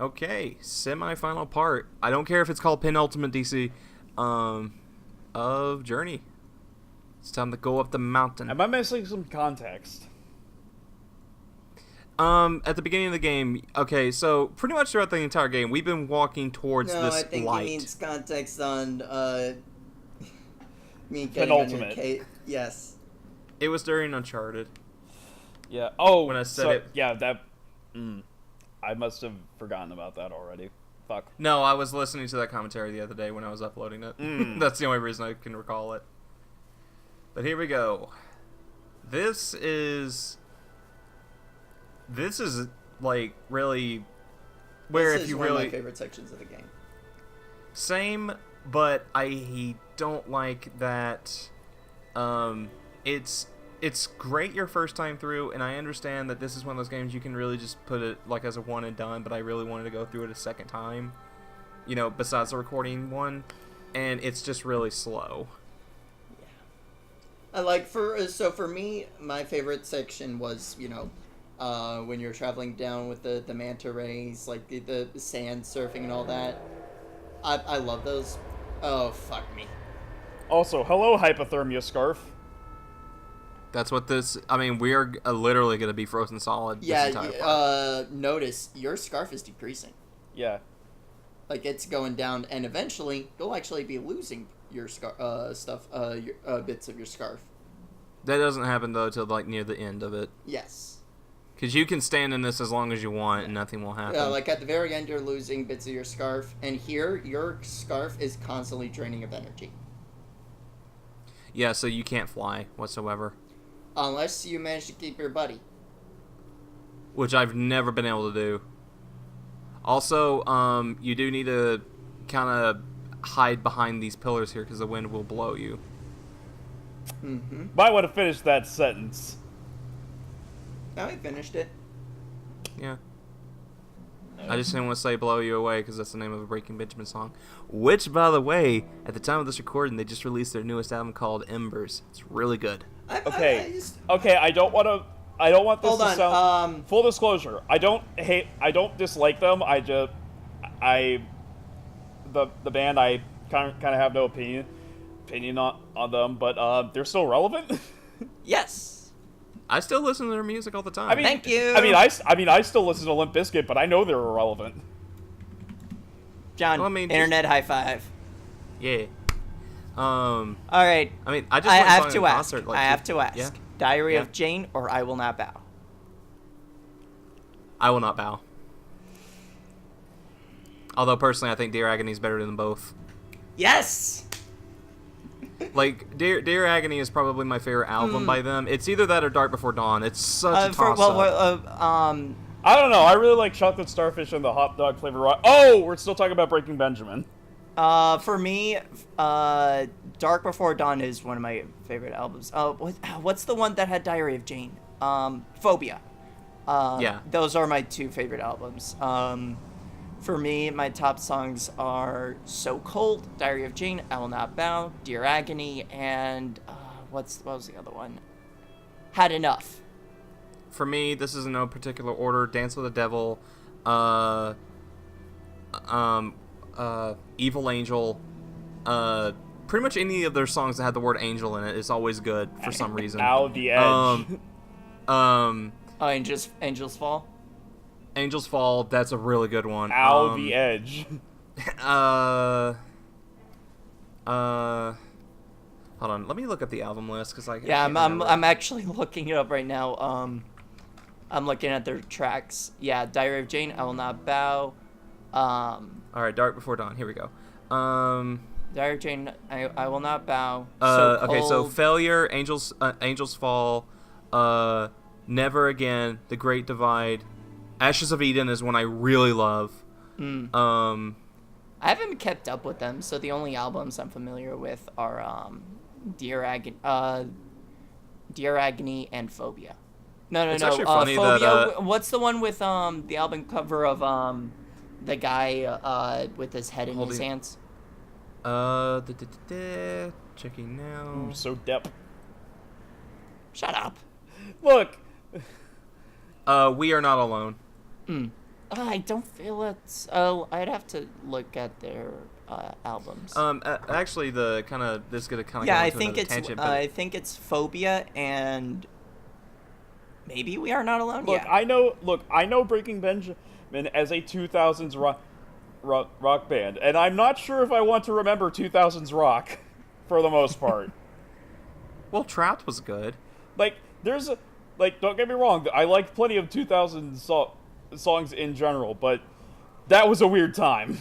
Okay, semi-final part. I don't care if it's called penultimate DC, of Journey. It's time to go up the mountain. Am I missing some context? At the beginning of the game, okay, so pretty much throughout the entire game, we've been walking towards No, this I think light. he needs context on me getting Penultimate. on your case. Yes. It was during Uncharted. Yeah. Oh, When I said so, it. Yeah, that. I must have forgotten about that already. Fuck. No, I was listening to that commentary the other day when I was uploading it. That's the only reason I can recall it. But here we go. This is like really where This if is you one really of my favorite sections of the game. same, but I don't like that. It's great your first time through, and I understand that this is one of those games you can really just put it like as a one and done, but I really wanted to go through it a second time, you know, besides the recording one, and it's just really slow. I like for me, my favorite section was, you know, when you're traveling down with the manta rays, like the sand surfing and all that. I love those. Oh, fuck me. Also, hello, hypothermia scarf. That's what this. I mean, we are literally going to be frozen solid. This entire part. Yeah. Notice your scarf is decreasing. Yeah. Like it's going down, and eventually you'll actually be losing your bits of your scarf. That doesn't happen though till like near the end of it. Yes. Because you can stand in this as long as you want, and nothing will happen. Like at the very end, you're losing bits of your scarf, and here your scarf is constantly draining of energy. Yeah, so you can't fly whatsoever. Unless you manage to keep your buddy. Which I've never been able to do. Also, you do need to kind of hide behind these pillars here because the wind will blow you. Mm-hmm. Might want to finish that sentence. Now I finished it. Yeah. I just didn't want to say blow you away because that's the name of a Breaking Benjamin song. Which, by the way, at the time of this recording, they just released their newest album called Embers. It's really good. Okay. Okay, I don't want this Hold to on, sound... Full disclosure, I don't dislike them. The band, I kind of have no opinion on them, but they're still relevant. Yes. I still listen to their music all the time. I mean, Thank you. I still listen to Limp Bizkit, but I know they're irrelevant. John, Well, I mean, internet high five. Yeah. All right. I mean, I just I went and have saw to him in ask. concert, like, I have to ask. Yeah. Diary Yeah. of Jane or I Will Not Bow? I will not bow. Although personally, I think Dear Agony is better than both. Yes. Like Dear Agony is probably my favorite album by them. It's either that or Dark Before Dawn. It's such a toss up. I don't know. I really like Chocolate Starfish and the hot dog flavor. Oh, we're still talking about Breaking Benjamin. For me, Dark Before Dawn is one of my favorite albums. What's the one that had Diary of Jane? Phobia. Yeah. Those are my two favorite albums. For me, my top songs are So Cold, Diary of Jane, I Will Not Bow, Dear Agony, and what was the other one? Had Enough. For me, this is in no particular order. Dance with the Devil, Evil Angel, pretty much any of their songs that had the word angel in it is always good for some reason. Ow, the edge. Angels Fall. Angels Fall, that's a really good one. Ow, the edge. Hold on, let me look at the album list because I'm actually looking it up right now. I'm looking at their tracks. Yeah, Diary of Jane, I Will Not Bow. All right, Dark Before Dawn. Here we go. Diary of Jane, I Will Not Bow. Okay, so Failure, Angels Fall, Never Again, The Great Divide, Ashes of Eden is one I really love. I haven't kept up with them, so the only albums I'm familiar with are Dear Agony and Phobia. No. It's actually funny Phobia. that, What's the one with the album cover of the guy with his head in his hands? Checking now. Ooh, so dep. Shut up. Look. We Are Not Alone. I don't feel it's. I'd have to look at their albums. Actually, the kind of this is gonna kind of Yeah, go I into think another it's. tangent, I think it's Phobia and maybe We Are Not Alone. Look, Yeah. I know Breaking Benjamin as a 2000s rock band, and I'm not sure if I want to remember 2000s rock for the most part. well, Trapped was good. Like, there's a don't get me wrong, I like plenty of 2000s songs in general, but that was a weird time.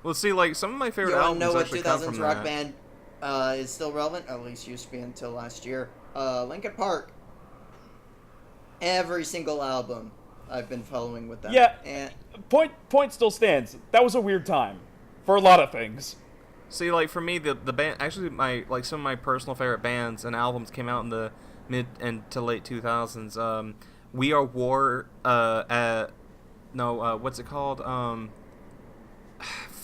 Well, see, like some of my favorite You want to albums know what actually come 2000s from rock that. band is still relevant? At least used to be until last year. Linkin Park. Every single album I've been following with them. Yeah, And point still stands. That was a weird time for a lot of things. See, like for me, the band actually some of my personal favorite bands and albums came out in the mid and to late 2000s. We Are War. What's it called?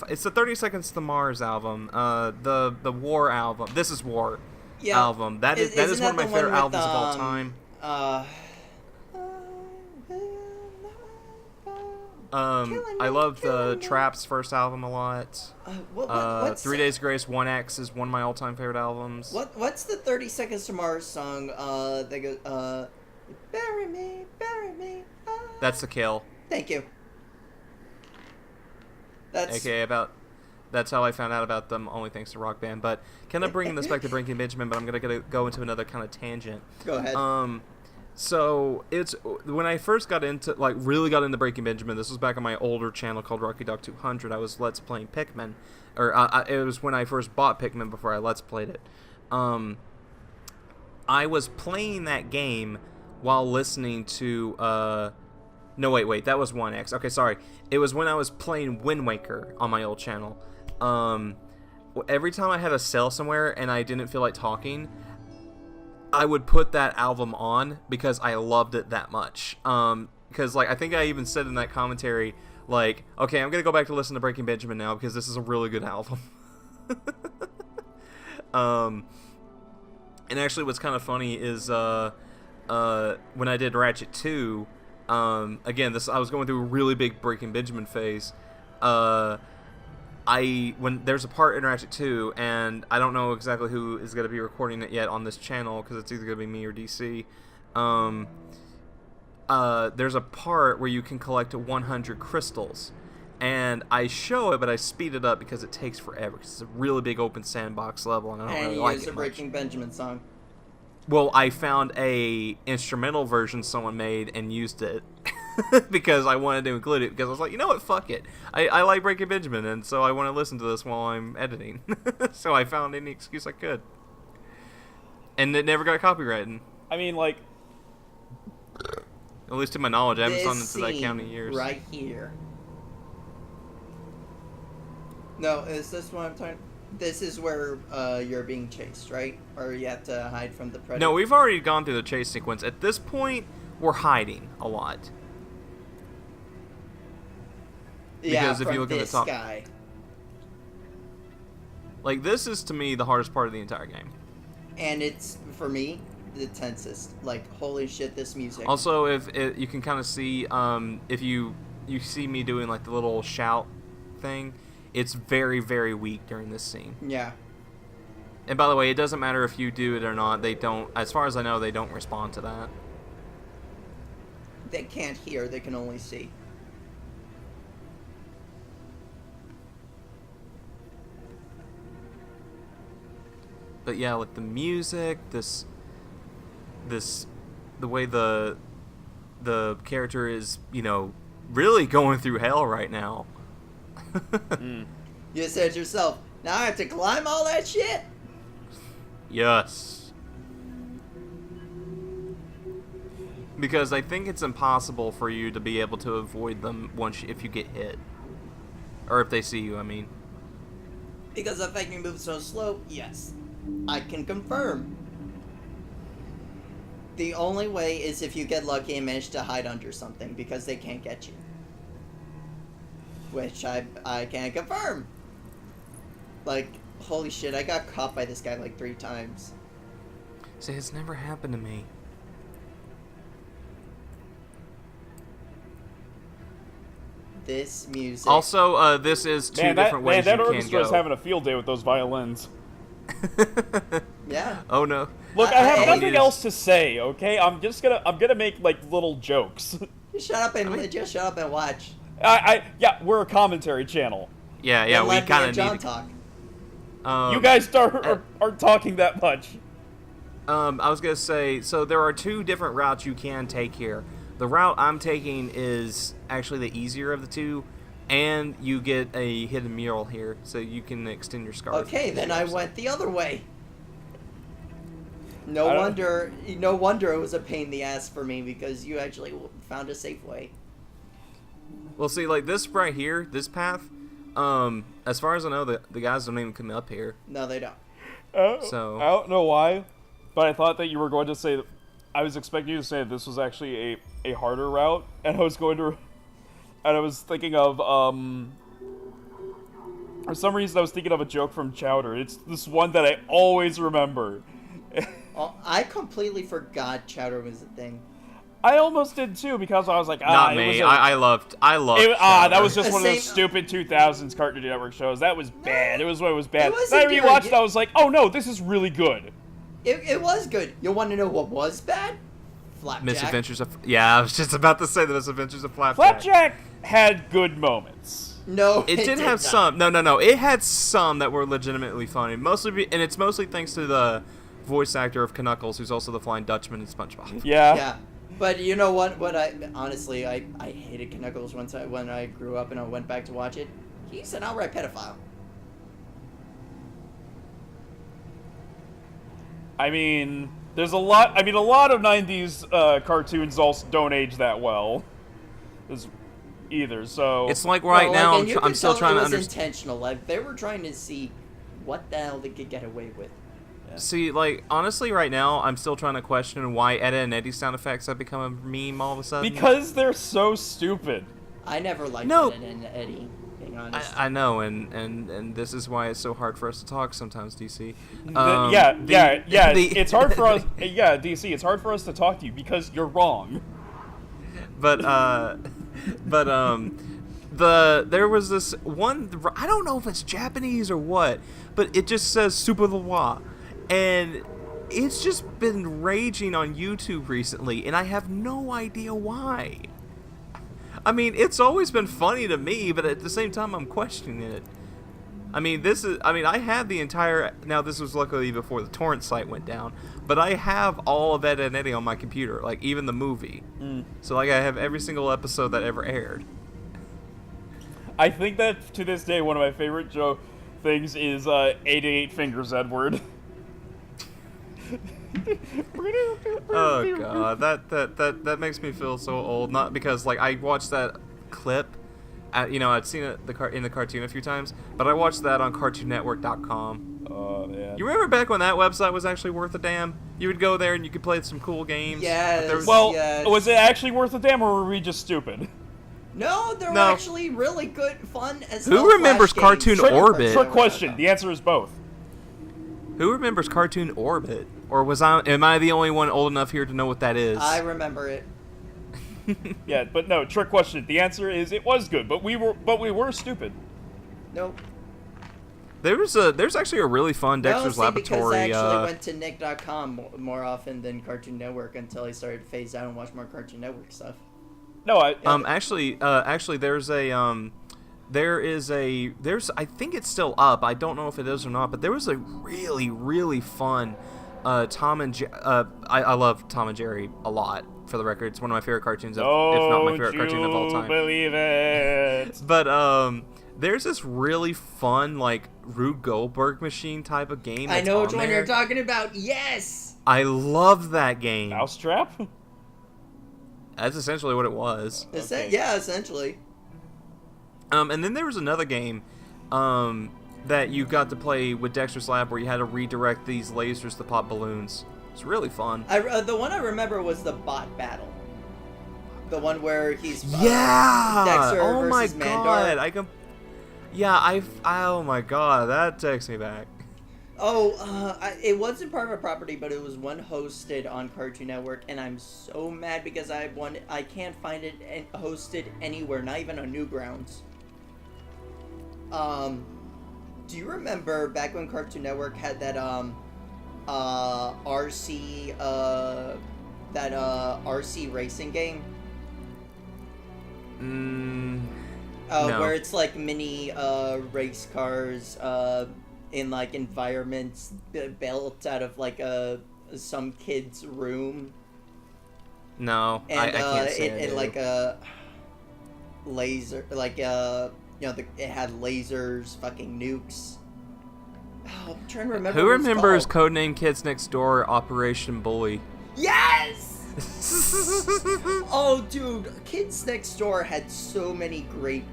It's the 30 Seconds to Mars album. The War album. This Is War album. That is isn't one of my the favorite with, albums of all time. I love the Traps first album a lot. What's 3 Days Grace 1X is one of my all-time favorite albums. What's the 30 Seconds to Mars song? They go, bury me, bury me. That's The Kill. Thank you. That's That's how I found out about them, only thanks to Rock Band. But kind of bringing this back to Breaking Benjamin, but I'm gonna go into another kind of tangent. Go ahead. So it's when I first really got into Breaking Benjamin. This was back on my older channel called Rocky Dog 200. I was Let's Playing Pikmin, or it was when I first bought Pikmin before I Let's Played it. I was playing that game while listening to no wait that was 1X. Okay, sorry. It was when I was playing Wind Waker on my old channel. Every time I had a sale somewhere and I didn't feel like talking, I would put that album on because I loved it that much. Because like I think I even said in that commentary, like, okay, I'm gonna go back to listen to Breaking Benjamin now because this is a really good album. And actually, what's kind of funny is when I did Ratchet 2, again, I was going through a really big Breaking Benjamin phase. When there's a part in Ratchet 2, and I don't know exactly who is going to be recording it yet on this channel because it's either going to be me or DC. There's a part where you can collect 100 crystals, and I show it, but I speed it up because it takes forever. Cause it's a really big open sandbox level, and I don't really like it much. And you use a Breaking Benjamin song. Well, I found a instrumental version someone made and used it because I wanted to include it because I was like, you know what, fuck it. I like Breaking Benjamin, and so I want to listen to this while I'm editing. So I found any excuse I could. And it never got copyrighted. I mean, like... At least to my knowledge, I haven't gone This into that scene count in years. right here. No, is this what I'm talking? This is where you're being chased, right? Or you have to hide from the predator? No, we've already gone through the chase sequence. At this point, we're hiding a lot. Because if you look at the top, guy. like this is to me the hardest part of the entire game. And it's, for me, the tensest. Like, holy shit, this music. Also, if you can kind of see, if you see me doing like the little shout thing, it's very, very weak during this scene. Yeah. And by the way, it doesn't matter if you do it or not. They don't, as far as I know, they don't respond to that. They can't hear, they can only see. But yeah, like the music, the way the character is, really going through hell right now. You said yourself, now I have to climb all that shit? Yes. Because I think it's impossible for you to be able to avoid them if you get hit. Or if they see you, I mean. Because the fact you move so slow, yes. I can confirm. The only way is if you get lucky and manage to hide under something, because they can't get you. Which I can confirm. Like, holy shit, I got caught by this guy like 3 times. See, it's never happened to me. this music. Also, this is two different ways that you can orchestra's go. having a field day with those violins. Yeah. Oh no. Look, I have I- nothing else to say. Okay, I'm gonna make like little jokes. Just shut up and watch. Yeah, we're a commentary channel. Yeah, Then we let me kind and of John need. talk. You guys aren't talking that much. I was gonna say, so there are two different routes you can take here. The route I'm taking is actually the easier of the two, and you get a hidden mural here, so you can extend your scarf. Okay, then I went the other way. I No don't- wonder it was a pain in the ass for me because you actually found a safe way. Well, see, like this right here, this path. As far as I know, the guys don't even come up here. No, they don't. So- I don't know why, but I thought that you were going to say. I was expecting you to say this was actually a harder route, and I was thinking of for some reason I was thinking of a joke from Chowder. It's this one that I always remember. Oh, I completely forgot Chowder was a thing. I almost did too because I was like, Not it me. was I loved. that Chowder. was just one of those Same- stupid 2000s Cartoon Network shows. That was bad. It was bad. It wasn't Then I good. rewatched it, I was like, oh no, this is really good. It was good. You want to know what was bad? Flapjack. Misadventures of. Yeah, I was just about to say the Misadventures of Flapjack. Flapjack had good moments. No, It did have not. some. No. It had some that were legitimately funny. And it's mostly thanks to the voice actor of Knuckles, who's also the Flying Dutchman in SpongeBob. Yeah, but you know what? I hated Knuckles when I grew up and I went back to watch it. He's an outright pedophile. I mean, there's a lot. I mean, a lot of '90s cartoons also don't age that well, either. So It's like right Well, now, and you I'm could still tell trying it to was understand. intentional. Like they were trying to see what the hell they could get away with. See, like, honestly, right now, I'm still trying to question why Edda and Eddie sound effects have become a meme all of a sudden. because they're so stupid. I never liked No. Ed and Eddie. Being honest. I know, and this is why it's so hard for us to talk sometimes, DC. It's hard for us. Yeah, DC, it's hard for us to talk to you because you're wrong. But there was this one. I don't know if it's Japanese or what, but it just says Super Leroy, and it's just been raging on YouTube recently, and I have no idea why. I mean, it's always been funny to me, but at the same time, I'm questioning it. I mean, I had the entire. Now, this was luckily before the torrent site went down, but I have all of Ed and Eddie on my computer, like even the movie. So, like, I have every single episode that ever aired. I think that to this day, one of my favorite joke things is 88 Fingers Edward. Oh god, that makes me feel so old. Not because like I watched that clip, I'd seen it in the cartoon a few times, but I watched that on CartoonNetwork.com. Oh man. You remember back when that website was actually worth a damn? You would go there and you could play some cool games. Yes. But there was- Well, Yes. was it actually worth a damn, or were we just stupid? No, they were No. actually really good, fun as Who hell remembers Flash games. Cartoon Orbit? Trick question. The answer is both. Who remembers Cartoon Orbit? Or am I the only one old enough here to know what that is? I remember it. Yeah, but no. Trick question. The answer is it was good, but we were stupid. Nope. There's actually a really fun Dexter's no, see, because I Laboratory. actually went to Nick.com more often than Cartoon Network until I started to phase out and watch more Cartoon Network stuff. No, Actually, there's I think it's still up. I don't know if it is or not, but there was a really, really fun Tom and I love Tom and Jerry a lot. For the record, it's one of my favorite cartoons, if not my favorite cartoon of all time. Believe it. But there's this really fun like Rube Goldberg machine type of game. I That's know which on one there. you're talking about. Yes. I love that game. Mousetrap. That's essentially what it was. Okay. Yeah, essentially. And then there was another game that you got to play with Dexter's Lab where you had to redirect these lasers to pop balloons. It's really fun. The one I remember was the bot battle. The one where he's Yeah! Dexter Oh my versus god! Mandar. Oh my god, that takes me back. It wasn't private property, but it was one hosted on Cartoon Network, and I'm so mad because I can't find it hosted anywhere, not even on Newgrounds. Do you remember back when Cartoon Network had that RC RC racing game? No. Where it's like mini race cars in like environments built out of like some kid's room. No, And I can't say it like laser, like it had lasers, fucking nukes. Oh, I'm trying to remember. Who what it's remembers called. Codename Kids Next Door Operation Bully? Yes. Oh, dude, Kids Next Door had so many great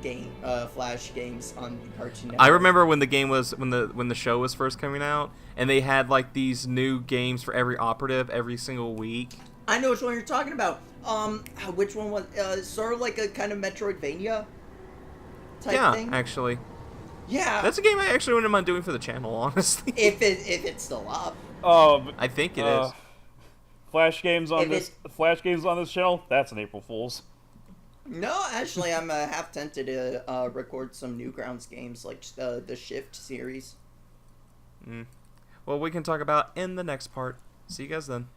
Flash games on Cartoon Network. I remember when the game was when the show was first coming out, and they had like these new games for every operative every single week. I know which one you're talking about. Which one was sort of like a kind of Metroidvania type thing? Yeah, actually, Yeah. that's a game I actually wouldn't mind doing for the channel, honestly. if it's still up. I think it is. Flash games on this channel. That's an April Fool's. No, actually, I'm half tempted to record some Newgrounds games like the Shift series. Well, we can talk about in the next part. See you guys then.